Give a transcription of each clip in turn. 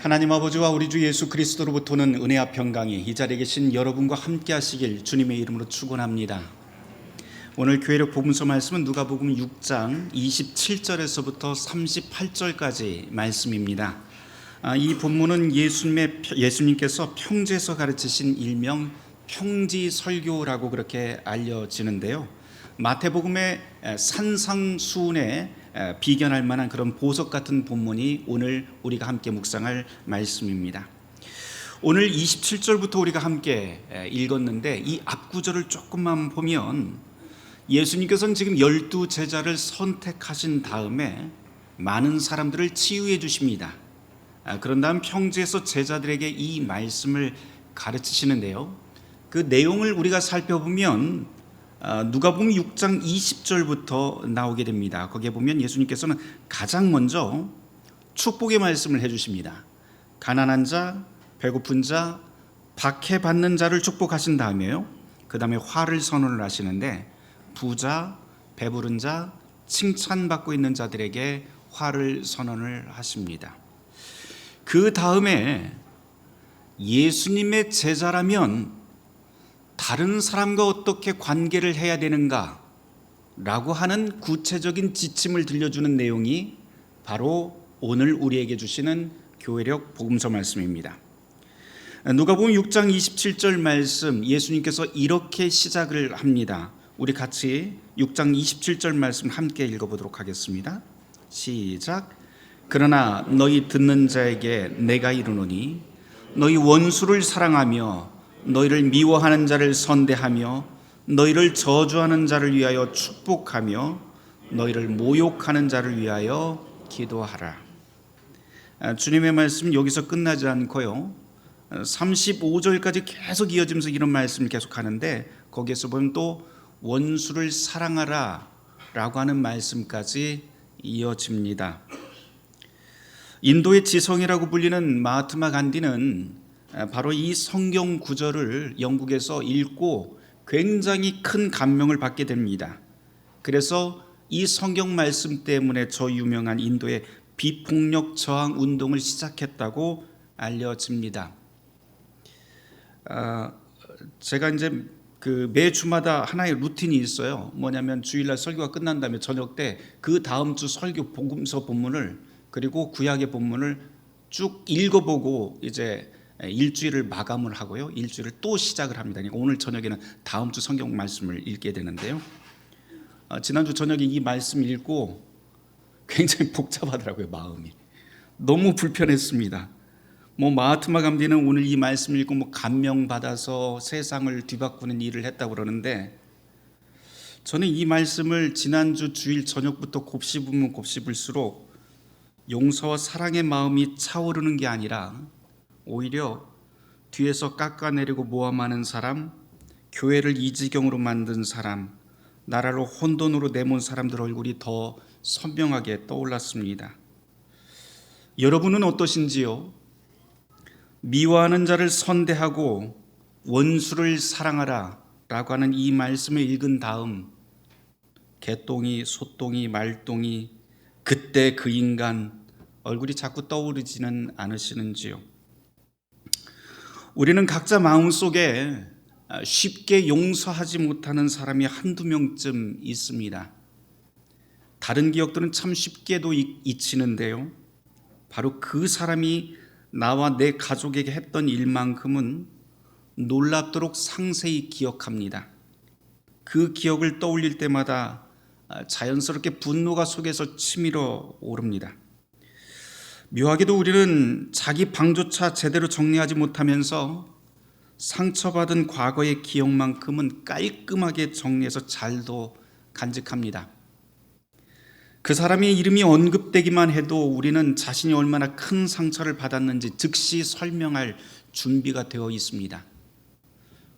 하나님 아버지와 우리 주 예수 그리스도로부터는 은혜와 평강이 이 자리에 계신 여러분과 함께 하시길 주님의 이름으로 축원합니다. 오늘 교회력 복음서 말씀은 누가복음 6장 27절에서부터 38절까지 말씀입니다. 이 본문은 예수님께서 평지에서 가르치신 일명 평지설교라고 그렇게 알려지는데요. 마태복음의 산상수훈에 비견할 만한 그런 보석 같은 본문이 오늘 우리가 함께 묵상할 말씀입니다. 오늘 27절부터 우리가 함께 읽었는데 이 앞구절을 조금만 보면 예수님께서는 지금 12제자를 선택하신 다음에 많은 사람들을 치유해 주십니다. 그런 다음 평지에서 제자들에게 이 말씀을 가르치시는데요. 그 내용을 우리가 살펴보면 누가복음 6장 20절부터 나오게 됩니다. 거기에 보면 예수님께서는 가장 먼저 축복의 말씀을 해주십니다. 가난한 자, 배고픈 자, 박해받는 자를 축복하신 다음에요. 그 다음에 화를 선언을 하시는데 부자, 배부른 자, 칭찬받고 있는 자들에게 화를 선언을 하십니다. 그 다음에 예수님의 제자라면 다른 사람과 어떻게 관계를 해야 되는가 라고 하는 구체적인 지침을 들려주는 내용이 바로 오늘 우리에게 주시는 교회력 복음서 말씀입니다. 누가복음 6장 27절 말씀, 예수님께서 이렇게 시작을 합니다. 우리 같이 6장 27절 말씀 함께 읽어보도록 하겠습니다. 시작. 그러나 너희 듣는 자에게 내가 이르노니 너희 원수를 사랑하며 너희를 미워하는 자를 선대하며 너희를 저주하는 자를 위하여 축복하며 너희를 모욕하는 자를 위하여 기도하라. 주님의 말씀은 여기서 끝나지 않고요, 35절까지 계속 이어지면서 이런 말씀을 계속하는데 거기에서 보면 또 원수를 사랑하라 라고 하는 말씀까지 이어집니다. 인도의 지성이라고 불리는 마하트마 간디는 바로 이 성경 구절을 영국에서 읽고 굉장히 큰 감명을 받게 됩니다. 그래서 이 성경 말씀 때문에 저 유명한 인도의 비폭력 저항 운동을 시작했다고 알려집니다. 제가 이제 매 주마다 하나의 루틴이 있어요. 뭐냐면 주일날 설교가 끝난 다음에 저녁 때 그 다음 주 설교 복음서 본문을 그리고 구약의 본문을 쭉 읽어보고 이제 일주일을 마감을 하고요, 일주일을 또 시작을 합니다. 그러니까 오늘 저녁에는 다음 주 성경 말씀을 읽게 되는데요. 지난주 저녁에 이 말씀 읽고 굉장히 복잡하더라고요. 마음이 너무 불편했습니다. 마하트마 간디는 오늘 이 말씀 읽고 감명받아서 세상을 뒤바꾸는 일을 했다고 그러는데, 저는 이 말씀을 지난주 주일 저녁부터 곱씹으면 곱씹을수록 용서와 사랑의 마음이 차오르는 게 아니라 오히려 뒤에서 깎아내리고 모함하는 사람, 교회를 이 지경으로 만든 사람, 나라를 혼돈으로 내몬 사람들 얼굴이 더 선명하게 떠올랐습니다. 여러분은 어떠신지요? 미워하는 자를 선대하고 원수를 사랑하라 라고 하는 이 말씀을 읽은 다음 개똥이, 소똥이, 말똥이, 그때 그 인간 얼굴이 자꾸 떠오르지는 않으시는지요? 우리는 각자 마음속에 쉽게 용서하지 못하는 사람이 한두 명쯤 있습니다. 다른 기억들은 참 쉽게도 잊히는데요, 바로 그 사람이 나와 내 가족에게 했던 일만큼은 놀랍도록 상세히 기억합니다. 그 기억을 떠올릴 때마다 자연스럽게 분노가 속에서 치밀어 오릅니다. 묘하게도 우리는 자기 방조차 제대로 정리하지 못하면서 상처받은 과거의 기억만큼은 깔끔하게 정리해서 잘도 간직합니다. 그 사람의 이름이 언급되기만 해도 우리는 자신이 얼마나 큰 상처를 받았는지 즉시 설명할 준비가 되어 있습니다.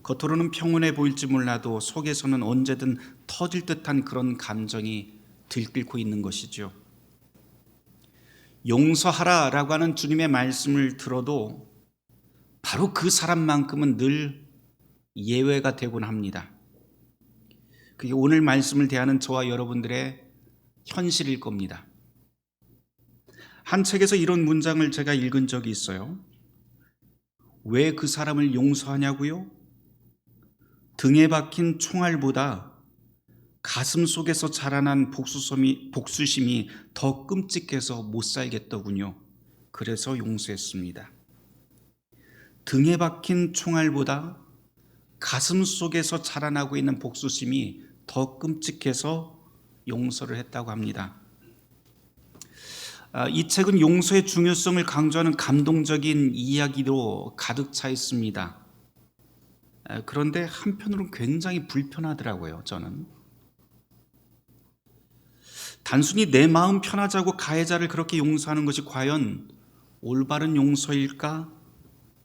겉으로는 평온해 보일지 몰라도 속에서는 언제든 터질 듯한 그런 감정이 들끓고 있는 것이죠. 용서하라라고 하는 주님의 말씀을 들어도 바로 그 사람만큼은 늘 예외가 되곤 합니다. 그게 오늘 말씀을 대하는 저와 여러분들의 현실일 겁니다. 한 책에서 이런 문장을 제가 읽은 적이 있어요. 왜 그 사람을 용서하냐고요? 등에 박힌 총알보다 가슴 속에서 자라난 복수심이 더 끔찍해서 못 살겠더군요. 그래서 용서했습니다. 등에 박힌 총알보다 가슴 속에서 자라나고 있는 복수심이 더 끔찍해서 용서를 했다고 합니다. 이 책은 용서의 중요성을 강조하는 감동적인 이야기로 가득 차 있습니다. 그런데 한편으로는 굉장히 불편하더라고요, 저는. 단순히 내 마음 편하자고 가해자를 그렇게 용서하는 것이 과연 올바른 용서일까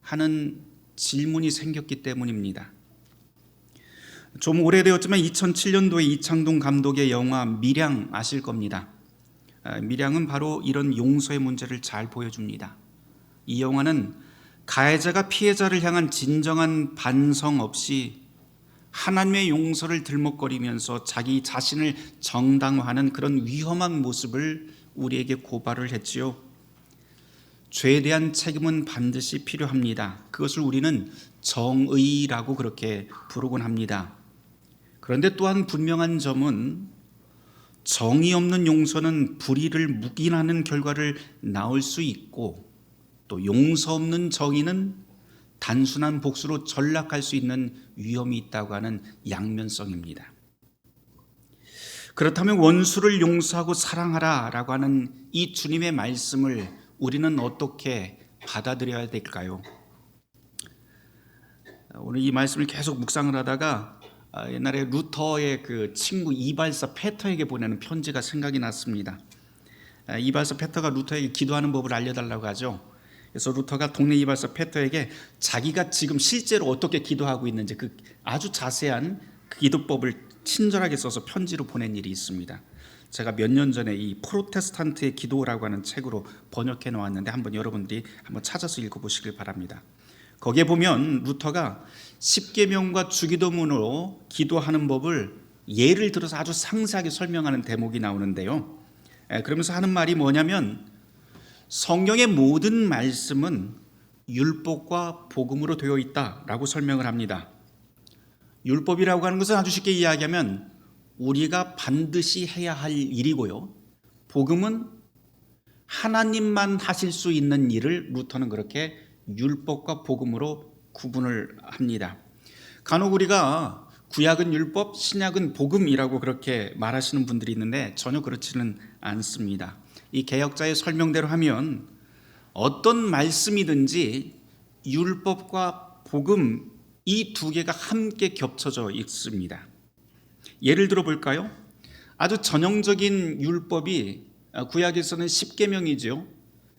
하는 질문이 생겼기 때문입니다. 좀 오래되었지만 2007년도에 이창동 감독의 영화 밀양 아실 겁니다. 밀양은 바로 이런 용서의 문제를 잘 보여줍니다. 이 영화는 가해자가 피해자를 향한 진정한 반성 없이 하나님의 용서를 들먹거리면서 자기 자신을 정당화하는 그런 위험한 모습을 우리에게 고발을 했지요. 죄에 대한 책임은 반드시 필요합니다. 그것을 우리는 정의라고 그렇게 부르곤 합니다. 그런데 또한 분명한 점은 정의 없는 용서는 불의를 묵인하는 결과를 낳을 수 있고, 또 용서 없는 정의는 단순한 복수로 전락할 수 있는 위험이 있다고 하는 양면성입니다. 그렇다면 원수를 용서하고 사랑하라 라고 하는 이 주님의 말씀을 우리는 어떻게 받아들여야 될까요? 오늘 이 말씀을 계속 묵상을 하다가 옛날에 루터의 그 친구 이발사 페터에게 보내는 편지가 생각이 났습니다. 이발사 페터가 루터에게 기도하는 법을 알려달라고 하죠. 그래서 루터가 동네 이발사 페터에게 자기가 지금 실제로 어떻게 기도하고 있는지 그 아주 자세한 그 기도법을 친절하게 써서 편지로 보낸 일이 있습니다. 제가 몇 년 전에 이 프로테스탄트의 기도라고 하는 책으로 번역해 놓았는데 한번 여러분들이 한번 찾아서 읽어보시길 바랍니다. 거기에 보면 루터가 십계명과 주기도문으로 기도하는 법을 예를 들어서 아주 상세하게 설명하는 대목이 나오는데요. 그러면서 하는 말이 뭐냐면 성경의 모든 말씀은 율법과 복음으로 되어 있다라고 설명을 합니다. 율법이라고 하는 것은 아주 쉽게 이야기하면 우리가 반드시 해야 할 일이고요. 복음은 하나님만 하실 수 있는 일을 루터는 그렇게 율법과 복음으로 구분을 합니다. 간혹 우리가 구약은 율법, 신약은 복음이라고 그렇게 말하시는 분들이 있는데 전혀 그렇지는 않습니다. 이 개역자의 설명대로 하면 어떤 말씀이든지 율법과 복음 이 두 개가 함께 겹쳐져 있습니다. 예를 들어 볼까요? 아주 전형적인 율법이 구약에서는 10계명이죠.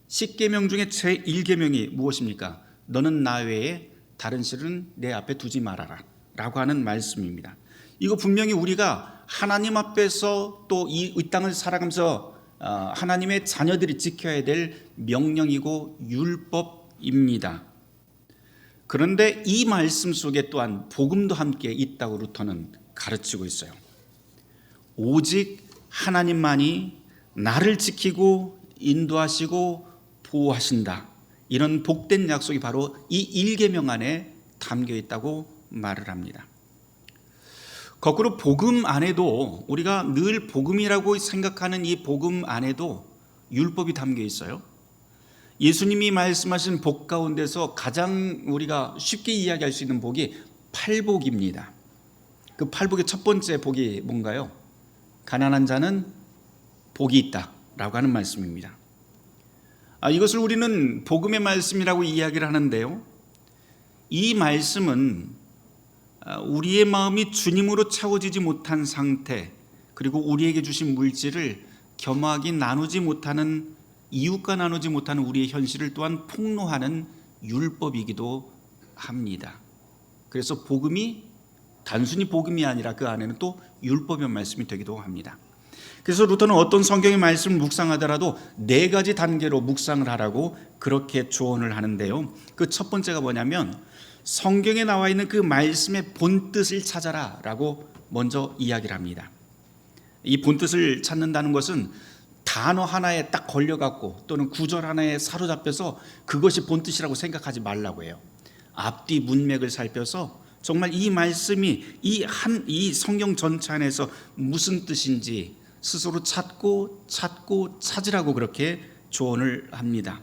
10계명 중에 제1계명이 무엇입니까? 너는 나 외에 다른 신은 내 앞에 두지 말아라 라고 하는 말씀입니다. 이거 분명히 우리가 하나님 앞에서 또 이 땅을 살아가면서 하나님의 자녀들이 지켜야 될 명령이고 율법입니다. 그런데 이 말씀 속에 또한 복음도 함께 있다고 루터는 가르치고 있어요. 오직 하나님만이 나를 지키고 인도하시고 보호하신다. 이런 복된 약속이 바로 이 1계명 안에 담겨 있다고 말을 합니다. 거꾸로 복음 안에도 우리가 늘 복음이라고 생각하는 이 복음 안에도 율법이 담겨 있어요. 예수님이 말씀하신 복 가운데서 가장 우리가 쉽게 이야기할 수 있는 복이 팔복입니다. 그 팔복의 첫 번째 복이 뭔가요? 가난한 자는 복이 있다라고 하는 말씀입니다. 이것을 우리는 복음의 말씀이라고 이야기를 하는데요. 이 말씀은 우리의 마음이 주님으로 채워지지 못한 상태, 그리고 우리에게 주신 물질을 겸하게 나누지 못하는, 이웃과 나누지 못하는 우리의 현실을 또한 폭로하는 율법이기도 합니다. 그래서 복음이 단순히 복음이 아니라 그 안에는 또 율법의 말씀이 되기도 합니다. 그래서 루터는 어떤 성경의 말씀을 묵상하더라도 4가지 단계로 묵상을 하라고 그렇게 조언을 하는데요. 그 첫 번째가 뭐냐면 성경에 나와 있는 그 말씀의 본뜻을 찾아라 라고 먼저 이야기를 합니다. 이 본뜻을 찾는다는 것은 단어 하나에 딱 걸려갖고 또는 구절 하나에 사로잡혀서 그것이 본뜻이라고 생각하지 말라고 해요. 앞뒤 문맥을 살펴서 정말 이 말씀이 이 성경 전체 안에서 무슨 뜻인지 스스로 찾고 찾으라고 그렇게 조언을 합니다.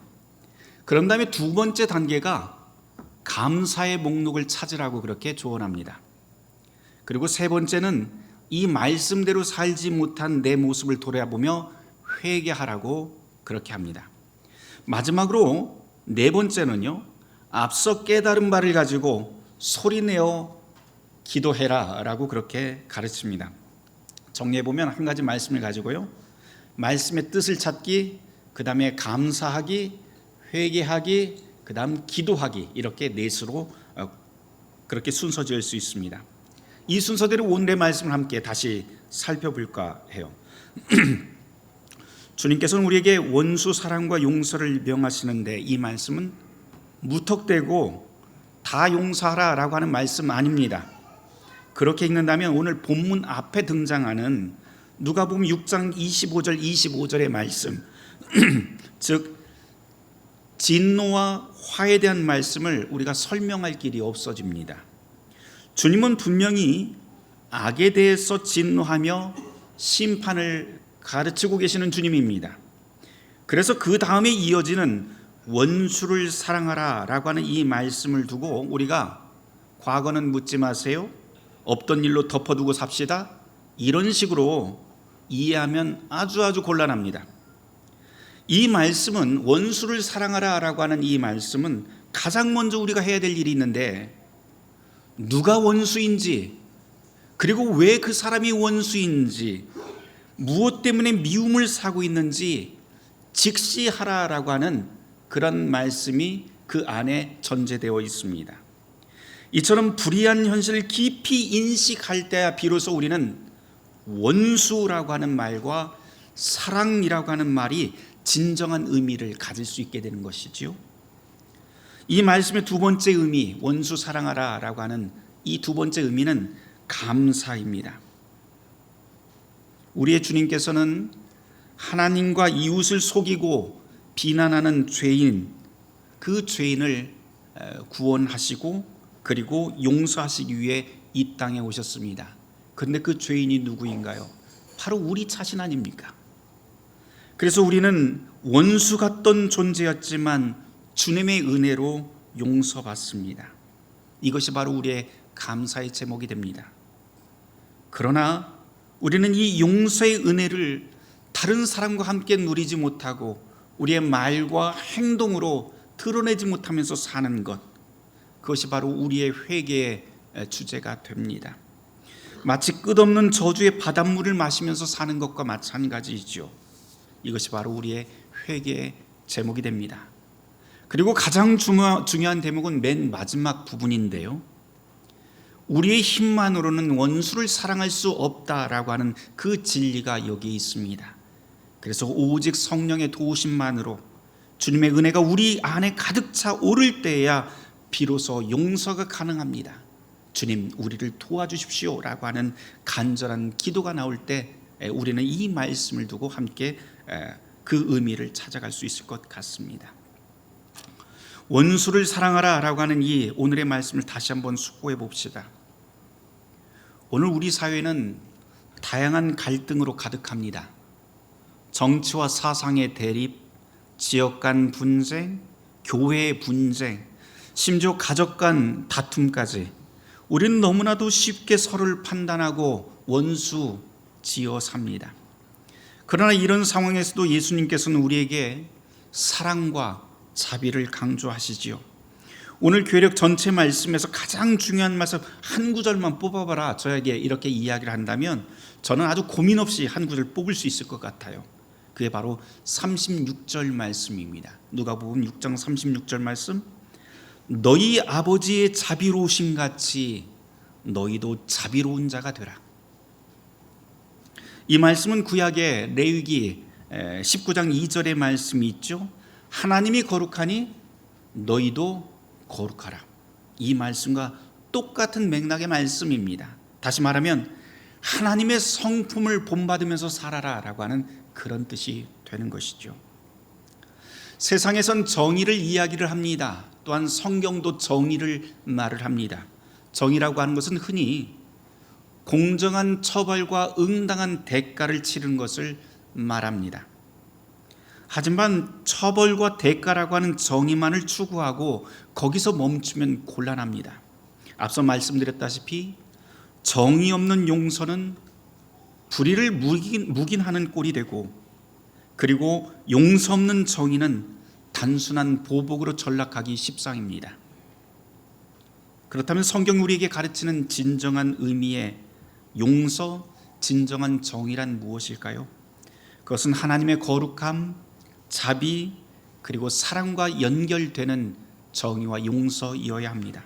그런 다음에 두 번째 단계가 감사의 목록을 찾으라고 그렇게 조언합니다. 그리고 세 번째는 이 말씀대로 살지 못한 내 모습을 돌아보며 회개하라고 그렇게 합니다. 마지막으로 네 번째는요, 앞서 깨달은 바를 가지고 소리내어 기도해라 라고 그렇게 가르칩니다. 정리해보면 한 가지 말씀을 가지고요, 말씀의 뜻을 찾기, 그 다음에 감사하기, 회개하기, 그 다음 기도하기, 이렇게 넷으로 그렇게 순서 지을 수 있습니다. 이 순서대로 오늘의 말씀을 함께 다시 살펴볼까 해요. 주님께서는 우리에게 원수 사랑과 용서를 명하시는데 이 말씀은 무턱대고 다 용서하라 라고 하는 말씀 아닙니다. 그렇게 읽는다면 오늘 본문 앞에 등장하는 누가복음 6장 25절 25절의 말씀 즉 진노와 화에 대한 말씀을 우리가 설명할 길이 없어집니다. 주님은 분명히 악에 대해서 진노하며 심판을 가르치고 계시는 주님입니다. 그래서 그 다음에 이어지는 원수를 사랑하라 라고 하는 이 말씀을 두고 우리가 과거는 묻지 마세요, 없던 일로 덮어두고 삽시다, 이런 식으로 이해하면 아주 곤란합니다. 이 말씀은 원수를 사랑하라 라고 하는 이 말씀은 가장 먼저 우리가 해야 될 일이 있는데, 누가 원수인지, 그리고 왜 그 사람이 원수인지, 무엇 때문에 미움을 사고 있는지 직시하라라고 하는 그런 말씀이 그 안에 전제되어 있습니다. 이처럼 불의한 현실을 깊이 인식할 때야 비로소 우리는 원수라고 하는 말과 사랑이라고 하는 말이 진정한 의미를 가질 수 있게 되는 것이지요. 이 말씀의 두 번째 의미, 원수 사랑하라 라고 하는 이 두 번째 의미는 감사입니다. 우리의 주님께서는 하나님과 이웃을 속이고 비난하는 죄인, 그 죄인을 구원하시고 그리고 용서하시기 위해 이 땅에 오셨습니다. 그런데 그 죄인이 누구인가요? 바로 우리 자신 아닙니까? 그래서 우리는 원수 같던 존재였지만 주님의 은혜로 용서받습니다. 이것이 바로 우리의 감사의 제목이 됩니다. 그러나 우리는 이 용서의 은혜를 다른 사람과 함께 누리지 못하고 우리의 말과 행동으로 드러내지 못하면서 사는 것, 그것이 바로 우리의 회개의 주제가 됩니다. 마치 끝없는 저주의 바닷물을 마시면서 사는 것과 마찬가지이죠. 이것이 바로 우리의 회개의 제목이 됩니다. 그리고 가장 중요한 대목은 맨 마지막 부분인데요, 우리의 힘만으로는 원수를 사랑할 수 없다라고 하는 그 진리가 여기에 있습니다. 그래서 오직 성령의 도우심만으로 주님의 은혜가 우리 안에 가득 차 오를 때야 비로소 용서가 가능합니다. 주님, 우리를 도와주십시오 라고 하는 간절한 기도가 나올 때 우리는 이 말씀을 두고 함께 그 의미를 찾아갈 수 있을 것 같습니다. 원수를 사랑하라 라고 하는 이 오늘의 말씀을 다시 한번 숙고해 봅시다. 오늘 우리 사회는 다양한 갈등으로 가득합니다. 정치와 사상의 대립, 지역 간 분쟁, 교회의 분쟁, 심지어 가족 간 다툼까지 우리는 너무나도 쉽게 서로를 판단하고 원수 지어 삽니다. 그러나 이런 상황에서도 예수님께서는 우리에게 사랑과 자비를 강조하시지요. 오늘 교회력 전체 말씀에서 가장 중요한 말씀 한 구절만 뽑아봐라, 저에게 이렇게 이야기를 한다면 저는 아주 고민 없이 한 구절 뽑을 수 있을 것 같아요. 그게 바로 36절 말씀입니다. 누가복음 6장 36절 말씀, 너희 아버지의 자비로우심 같이 너희도 자비로운 자가 되라. 이 말씀은 구약의 레위기 19장 2절의 말씀이 있죠. 하나님이 거룩하니 너희도 거룩하라. 이 말씀과 똑같은 맥락의 말씀입니다. 다시 말하면 하나님의 성품을 본받으면서 살아라 라고 하는 그런 뜻이 되는 것이죠. 세상에선 정의를 이야기를 합니다. 또한 성경도 정의를 말을 합니다. 정의라고 하는 것은 흔히 공정한 처벌과 응당한 대가를 치르는 것을 말합니다. 하지만 처벌과 대가라고 하는 정의만을 추구하고 거기서 멈추면 곤란합니다. 앞서 말씀드렸다시피 정의 없는 용서는 불의를 묵인하는 꼴이 되고, 그리고 용서 없는 정의는 단순한 보복으로 전락하기 십상입니다. 그렇다면 성경이 우리에게 가르치는 진정한 의미의 용서, 진정한 정의란 무엇일까요? 그것은 하나님의 거룩함, 자비, 그리고 사랑과 연결되는 정의와 용서이어야 합니다.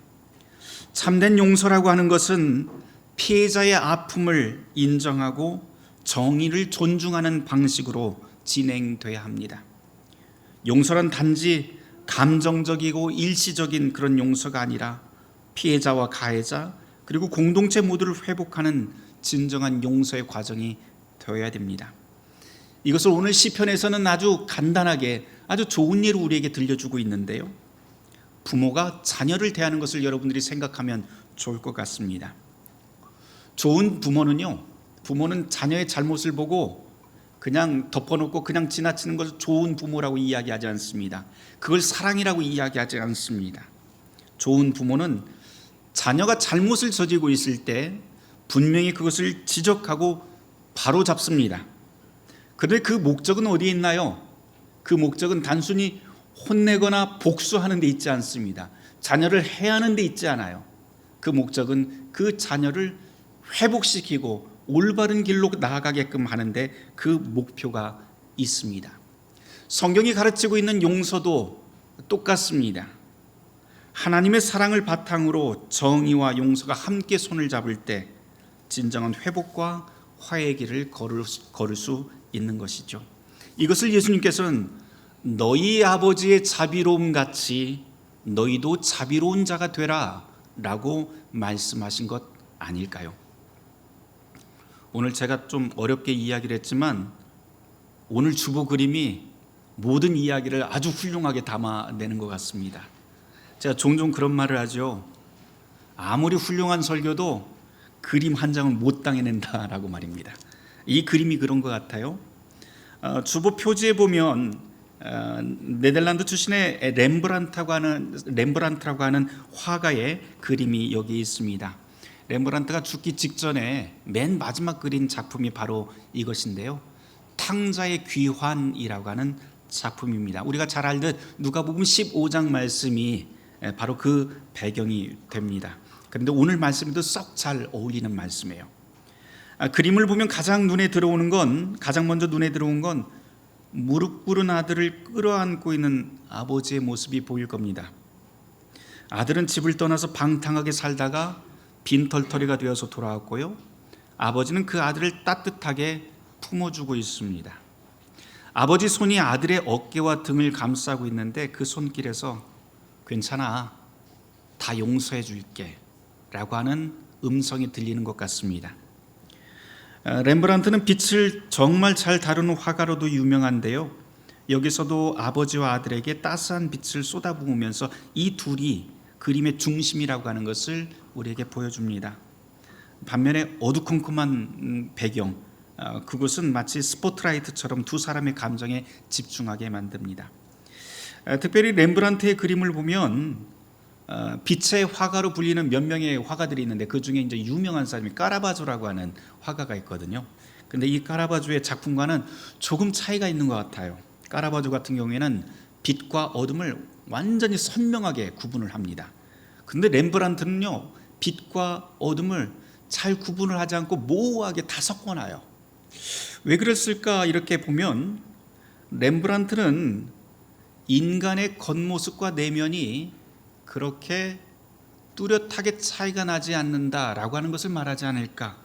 참된 용서라고 하는 것은 피해자의 아픔을 인정하고 정의를 존중하는 방식으로 진행돼야 합니다. 용서란 단지 감정적이고 일시적인 그런 용서가 아니라 피해자와 가해자 그리고 공동체 모두를 회복하는 진정한 용서의 과정이 되어야 됩니다. 이것을 오늘 시편에서는 아주 간단하게 아주 좋은 예로 우리에게 들려주고 있는데요, 부모가 자녀를 대하는 것을 여러분들이 생각하면 좋을 것 같습니다. 좋은 부모는 자녀의 잘못을 보고 그냥 덮어놓고 그냥 지나치는 것을 좋은 부모라고 이야기하지 않습니다. 그걸 사랑이라고 이야기하지 않습니다. 좋은 부모는 자녀가 잘못을 저지르고 있을 때 분명히 그것을 지적하고 바로 잡습니다. 그런데 그 목적은 어디에 있나요? 그 목적은 단순히 혼내거나 복수하는 데 있지 않습니다. 자녀를 해하는 데 있지 않아요. 그 목적은 그 자녀를 회복시키고 올바른 길로 나아가게끔 하는데 그 목표가 있습니다. 성경이 가르치고 있는 용서도 똑같습니다. 하나님의 사랑을 바탕으로 정의와 용서가 함께 손을 잡을 때 진정한 회복과 화해의 길을 걸을 수 있는 것이죠. 이것을 예수님께서는 너희 아버지의 자비로움 같이 너희도 자비로운 자가 되라 라고 말씀하신 것 아닐까요? 오늘 제가 좀 어렵게 이야기를 했지만 오늘 주보 그림이 모든 이야기를 아주 훌륭하게 담아내는 것 같습니다. 제가 종종 그런 말을 하죠. 아무리 훌륭한 설교도 그림 한 장을 못 당해낸다라고 말입니다. 이 그림이 그런 것 같아요. 주보 표지에 보면 네덜란드 출신의 렘브란트라고 하는 화가의 그림이 여기 있습니다. 렘브란트가 죽기 직전에 맨 마지막 그린 작품이 바로 이것인데요, 탕자의 귀환이라고 하는 작품입니다. 우리가 잘 알듯 누가복음 15장 말씀이 바로 그 배경이 됩니다. 그런데 오늘 말씀도 썩 잘 어울리는 말씀이에요. 그림을 보면 가장 먼저 눈에 들어온 건 무릎 꿇은 아들을 끌어안고 있는 아버지의 모습이 보일 겁니다. 아들은 집을 떠나서 방탕하게 살다가 빈털터리가 되어서 돌아왔고요, 아버지는 그 아들을 따뜻하게 품어주고 있습니다. 아버지 손이 아들의 어깨와 등을 감싸고 있는데 그 손길에서 괜찮아, 다 용서해 줄게 라고 하는 음성이 들리는 것 같습니다. 렘브란트는 빛을 정말 잘 다루는 화가로도 유명한데요, 여기서도 아버지와 아들에게 따스한 빛을 쏟아부으면서 이 둘이 그림의 중심이라고 하는 것을 우리에게 보여줍니다. 반면에 어두컴컴한 배경, 그것은 마치 스포트라이트처럼 두 사람의 감정에 집중하게 만듭니다. 특별히 렘브란트의 그림을 보면 빛의 화가로 불리는 몇 명의 화가들이 있는데 그 중에 이제 유명한 사람이 카라바조라고 하는 화가가 있거든요. 근데 이 카라바조의 작품과는 조금 차이가 있는 것 같아요. 카라바조 같은 경우에는 빛과 어둠을 완전히 선명하게 구분을 합니다. 근데 렘브란트는요, 빛과 어둠을 잘 구분을 하지 않고 모호하게 다 섞어놔요. 왜 그랬을까 이렇게 보면 렘브란트는 인간의 겉모습과 내면이 그렇게 뚜렷하게 차이가 나지 않는다라고 하는 것을 말하지 않을까.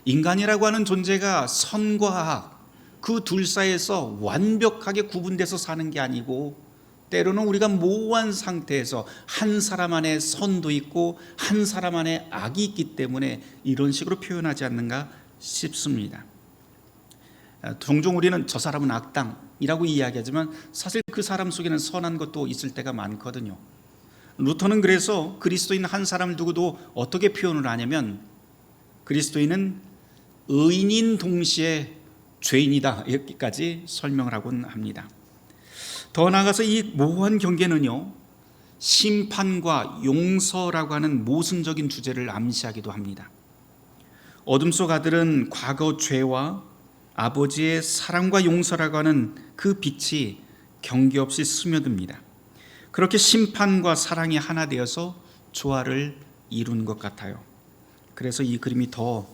인간이라고 하는 존재가 선과 악, 그 둘 사이에서 완벽하게 구분돼서 사는 게 아니고 때로는 우리가 모호한 상태에서 한 사람 안에 선도 있고 한 사람 안에 악이 있기 때문에 이런 식으로 표현하지 않는가 싶습니다. 종종 우리는 저 사람은 악당이라고 이야기하지만 사실 그 사람 속에는 선한 것도 있을 때가 많거든요. 루터는 그래서 그리스도인 한 사람을 두고도 어떻게 표현을 하냐면 그리스도인은 의인인 동시에 죄인이다, 이렇게까지 설명을 하곤 합니다. 더 나아가서 이 모호한 경계는요, 심판과 용서라고 하는 모순적인 주제를 암시하기도 합니다. 어둠 속 아들은 과거 죄와 아버지의 사랑과 용서라고 하는 그 빛이 경계 없이 스며듭니다. 그렇게 심판과 사랑이 하나 되어서 조화를 이룬 것 같아요. 그래서 이 그림이 더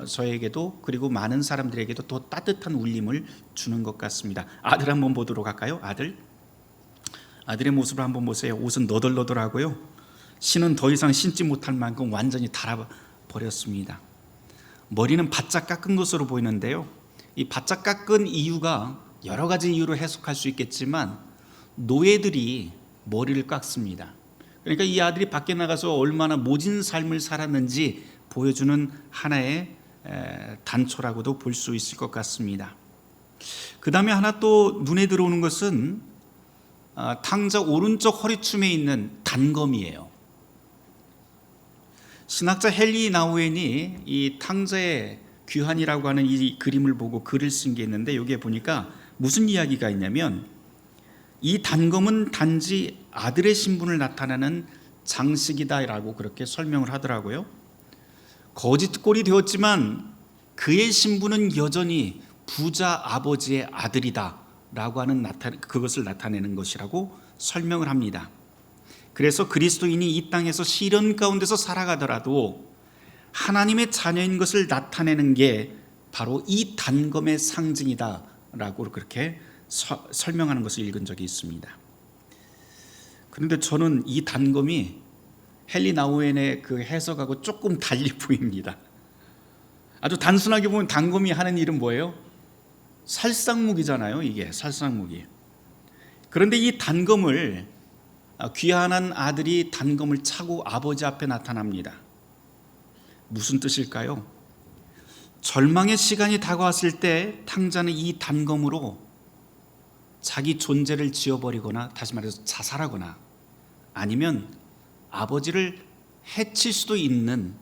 저에게도 그리고 많은 사람들에게도 더 따뜻한 울림을 주는 것 같습니다. 아들 한번 보도록 할까요? 아들의 모습을 한번 보세요. 옷은 너덜너덜하고요, 신은 더 이상 신지 못할 만큼 완전히 닳아버렸습니다. 머리는 바짝 깎은 것으로 보이는데요, 이 바짝 깎은 이유가 여러 가지 이유로 해석할 수 있겠지만 노예들이 머리를 깎습니다. 그러니까 이 아들이 밖에 나가서 얼마나 모진 삶을 살았는지 보여주는 하나의 단초라고도 볼 수 있을 것 같습니다. 그 다음에 하나 또 눈에 들어오는 것은 탕자 오른쪽 허리춤에 있는 단검이에요. 신학자 헨리 나우엔이 이 탕자의 귀환이라고 하는 이 그림을 보고 글을 쓴 게 있는데, 여기에 보니까 무슨 이야기가 있냐면 이 단검은 단지 아들의 신분을 나타내는 장식이다라고 그렇게 설명을 하더라고요. 거짓골이 되었지만 그의 신분은 여전히 부자 아버지의 아들이다라고 하는 그것을 나타내는 것이라고 설명을 합니다. 그래서 그리스도인이 이 땅에서 시련 가운데서 살아가더라도 하나님의 자녀인 것을 나타내는 게 바로 이 단검의 상징이다라고 그렇게 설명하는 것을 읽은 적이 있습니다. 그런데 저는 이 단검이 헨리 나우엔의 그 해석하고 조금 달리 보입니다. 아주 단순하게 보면 단검이 하는 일은 뭐예요? 살상무기잖아요. 이게 살상무기. 그런데 이 단검을 귀환한 아들이 단검을 차고 아버지 앞에 나타납니다. 무슨 뜻일까요? 절망의 시간이 다가왔을 때 탕자는 이 단검으로 자기 존재를 지워버리거나, 다시 말해서 자살하거나, 아니면 아버지를 해칠 수도 있는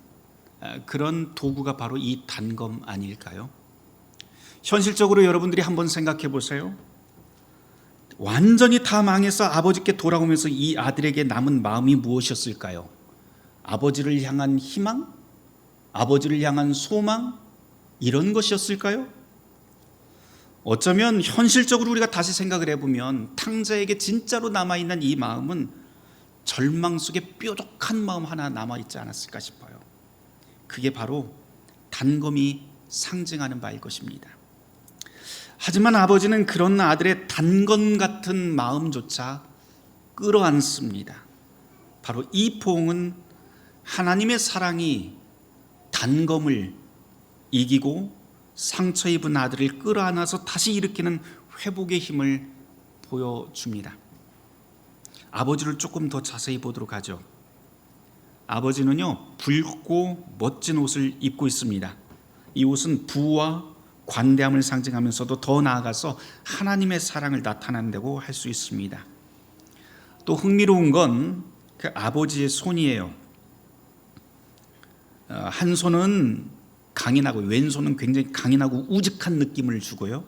그런 도구가 바로 이 단검 아닐까요? 현실적으로 여러분들이 한번 생각해 보세요. 완전히 다 망해서 아버지께 돌아오면서 이 아들에게 남은 마음이 무엇이었을까요? 아버지를 향한 희망? 아버지를 향한 소망? 이런 것이었을까요? 어쩌면 현실적으로 우리가 다시 생각을 해보면 탕자에게 진짜로 남아있는 이 마음은 절망 속에 뾰족한 마음 하나 남아있지 않았을까 싶어요. 그게 바로 단검이 상징하는 바일 것입니다. 하지만 아버지는 그런 아들의 단검 같은 마음조차 끌어안습니다. 바로 이 포옹은 하나님의 사랑이 단검을 이기고 상처 입은 아들을 끌어안아서 다시 일으키는 회복의 힘을 보여줍니다. 아버지를 조금 더 자세히 보도록 하죠. 아버지는요, 붉고 멋진 옷을 입고 있습니다. 이 옷은 부와 관대함을 상징하면서도 더 나아가서 하나님의 사랑을 나타낸다고 할 수 있습니다. 또 흥미로운 건 그 아버지의 손이에요. 한 손은 강인하고 왼손은 굉장히 강인하고 우직한 느낌을 주고요,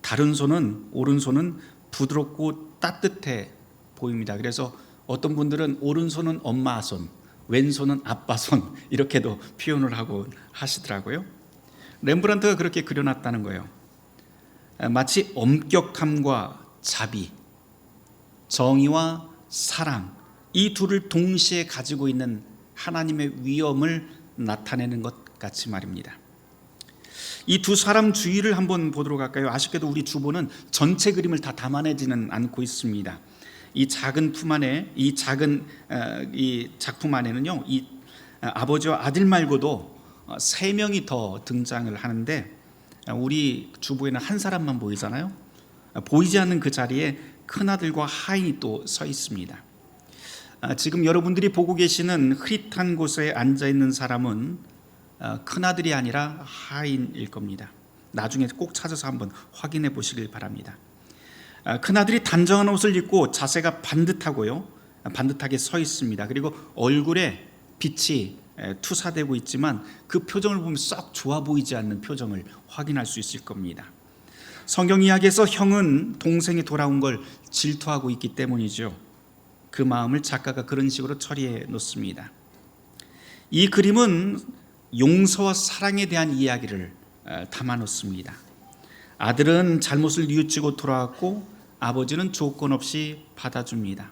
다른 손은, 오른손은 부드럽고 따뜻해 보입니다. 그래서 어떤 분들은 오른손은 엄마 손, 왼손은 아빠 손, 이렇게도 표현을 하고 하시더라고요. 렘브란트가 그렇게 그려놨다는 거예요. 마치 엄격함과 자비, 정의와 사랑, 이 둘을 동시에 가지고 있는 하나님의 위엄을 나타내는 것 같이 말입니다. 이 두 사람 주위를 한번 보도록 할까요? 아쉽게도 우리 주보는 전체 그림을 다 담아내지는 않고 있습니다. 이 작은 품 안에, 이 작은 이 작품 안에는요, 이 아버지와 아들 말고도 3명이 더 등장을 하는데, 우리 주보에는 한 사람만 보이잖아요. 보이지 않는 그 자리에 큰아들과 하인이 또 서 있습니다. 지금 여러분들이 보고 계시는 흐릿한 곳에 앉아있는 사람은 큰아들이 아니라 하인일 겁니다. 나중에 꼭 찾아서 한번 확인해 보시길 바랍니다. 큰아들이 단정한 옷을 입고 자세가 반듯하게 서 있습니다. 그리고 얼굴에 빛이 투사되고 있지만 그 표정을 보면 썩 좋아 보이지 않는 표정을 확인할 수 있을 겁니다. 성경 이야기에서 형은 동생이 돌아온 걸 질투하고 있기 때문이죠. 그 마음을 작가가 그런 식으로 처리해 놓습니다. 이 그림은 용서와 사랑에 대한 이야기를 담아 놓습니다. 아들은 잘못을 뉘우치고 돌아왔고 아버지는 조건 없이 받아줍니다.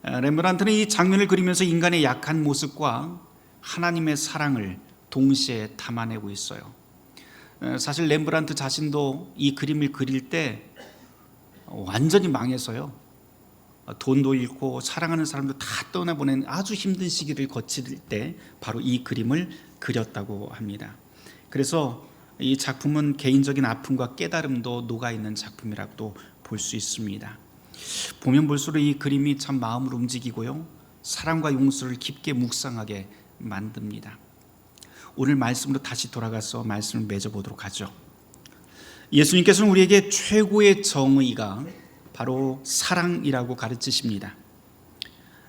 렘브란트는 이 장면을 그리면서 인간의 약한 모습과 하나님의 사랑을 동시에 담아내고 있어요. 사실 렘브란트 자신도 이 그림을 그릴 때 완전히 망해서요, 돈도 잃고 사랑하는 사람도 다 떠나보낸 아주 힘든 시기를 거칠 때 바로 이 그림을 그렸다고 합니다. 그래서 이 작품은 개인적인 아픔과 깨달음도 녹아있는 작품이라고도 볼 수 있습니다. 보면 볼수록 이 그림이 참 마음을 움직이고요, 사랑과 용서를 깊게 묵상하게 만듭니다. 오늘 말씀으로 다시 돌아가서 말씀을 맺어보도록 하죠. 예수님께서는 우리에게 최고의 정의가 바로 사랑이라고 가르치십니다.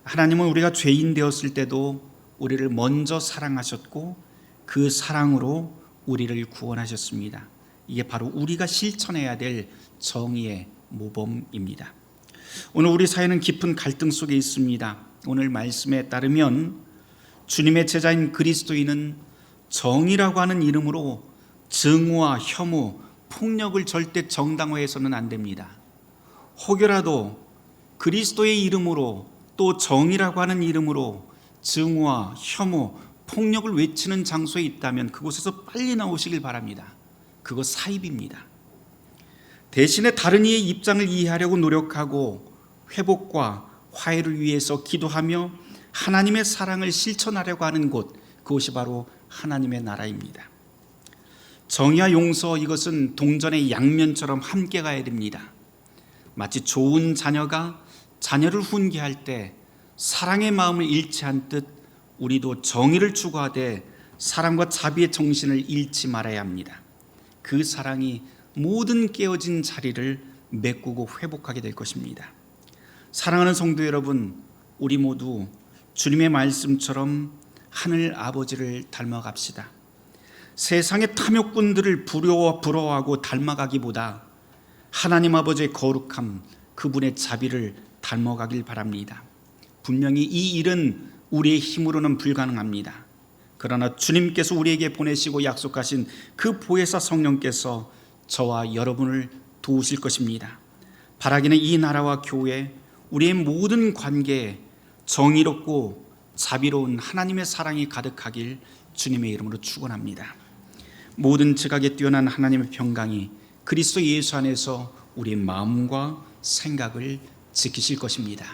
하나님은 우리가 죄인 되었을 때도 우리를 먼저 사랑하셨고 그 사랑으로 우리를 구원하셨습니다. 이게 바로 우리가 실천해야 될 정의의 모범입니다. 오늘 우리 사회는 깊은 갈등 속에 있습니다. 오늘 말씀에 따르면 주님의 제자인 그리스도인은 정의라고 하는 이름으로 증오와 혐오, 폭력을 절대 정당화해서는 안 됩니다. 혹여라도 그리스도의 이름으로 또 정의라고 하는 이름으로 증오와 혐오, 폭력을 외치는 장소에 있다면 그곳에서 빨리 나오시길 바랍니다. 그거 사입입니다. 대신에 다른 이의 입장을 이해하려고 노력하고 회복과 화해를 위해서 기도하며 하나님의 사랑을 실천하려고 하는 곳, 그것이 바로 하나님의 나라입니다. 정의와 용서, 이것은 동전의 양면처럼 함께 가야 됩니다. 마치 좋은 자녀가 자녀를 훈계할 때 사랑의 마음을 잃지 않듯 우리도 정의를 추구하되 사랑과 자비의 정신을 잃지 말아야 합니다. 그 사랑이 모든 깨어진 자리를 메꾸고 회복하게 될 것입니다. 사랑하는 성도 여러분, 우리 모두 주님의 말씀처럼 하늘 아버지를 닮아갑시다. 세상의 탐욕꾼들을 부러워하고 닮아가기보다 하나님 아버지의 거룩함, 그분의 자비를 닮아가길 바랍니다. 분명히 이 일은 우리의 힘으로는 불가능합니다. 그러나 주님께서 우리에게 보내시고 약속하신 그 보혜사 성령께서 저와 여러분을 도우실 것입니다. 바라기는 이 나라와 교회, 우리의 모든 관계에 정의롭고 자비로운 하나님의 사랑이 가득하길 주님의 이름으로 축원합니다. 모든 지각에 뛰어난 하나님의 평강이 그리스도 예수 안에서 우리의 마음과 생각을 지키실 것입니다.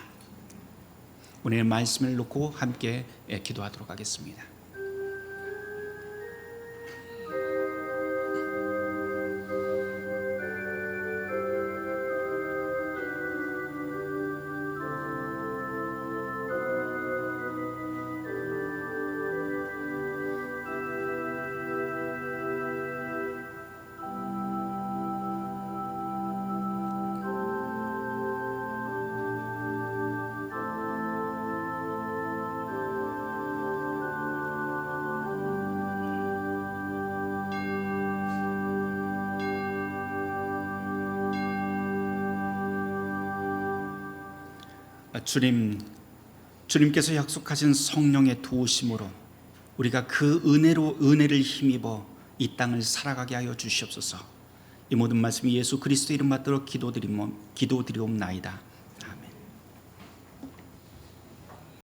오늘 말씀을 놓고 함께 기도하도록 하겠습니다. 주님께서 약속하신 성령의 도우심으로 우리가 그 은혜를 힘입어 이 땅을 살아가게 하여 주시옵소서. 이 모든 말씀이 예수 그리스도 이름 받들어 기도드리옵나이다.